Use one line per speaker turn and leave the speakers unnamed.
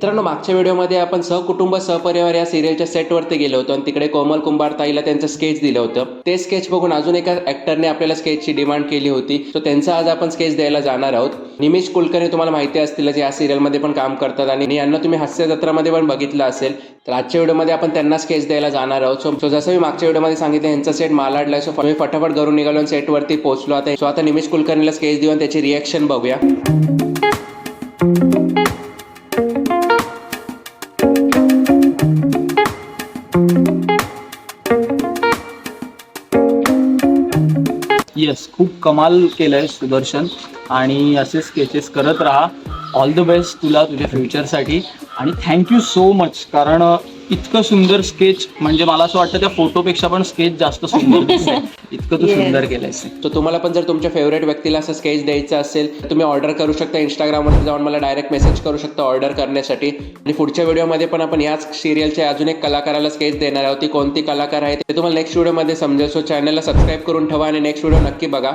मित्रांनो, मागच्या व्हिडिओमध्ये आपण सहकुटुंब सहपरिवार या सिरियलच्या सेटवरती गेलो होतो आणि तिकडे कोमल कुंभार ताईला त्यांचं स्केच दिलं होतं. ते स्केच बघून अजून एका ऍक्टरने आपल्याला स्केचची डिमांड केली होती. सो त्यांचा आज आपण स्केच द्यायला जाणार आहोत. निमिष कुलकर्णी तुम्हाला माहिती असतील, या सिरियलमध्ये पण काम करतात आणि यांना तुम्ही हास्य जत्रामध्ये पण बघितलं असेल. तर आजच्या व्हिडिओमध्ये आपण त्यांना स्केच द्यायला जाणार आहोत. सो जसं मी मागच्या व्हिडिओमध्ये सांगितलं, यांचा सेट मालाडलाय. सो मी फटाफट घरून निघालो आणि सेटवरती पोहोचलो. आता निमिष कुलकर्णीला स्केच देऊन त्याची रिएक्शन बघूया.
येस, खूप कमाल केलंय सुदर्शन आणि असे स्केचेस करत राहा. ऑल द बेस्ट तुला तुझ्या फ्युचरसाठी आणि थँक्यू सो मच, कारण इतकं सुंदर स्केच म्हणजे मला असं वाटतं त्या फोटोपेक्षा पण स्केच जास्त सुंदर दिसतंय. इतकं तू सुंदर केलंयस.
सो तुम्हाला पण जर तुमच्या फेवरेट व्यक्तीला असं स्केच द्यायचं असेल तर तुम्ही ऑर्डर करू शकता. इंस्टाग्रामवर जाऊन मला डायरेक्ट मेसेज करू शकता ऑर्डर करण्यासाठी. आणि पुढच्या व्हिडिओमध्ये पण आपण याच सिरियलच्या अजून एक कलाकाराला स्केच देणार आहोत. ती कोणती कलाकार आहे ते तुम्हाला नेक्स्ट व्हिडिओमध्ये समजेल. सो चॅनलला सबस्क्राईब करून ठेवा आणि नेक्स्ट व्हिडिओ नक्की बघा.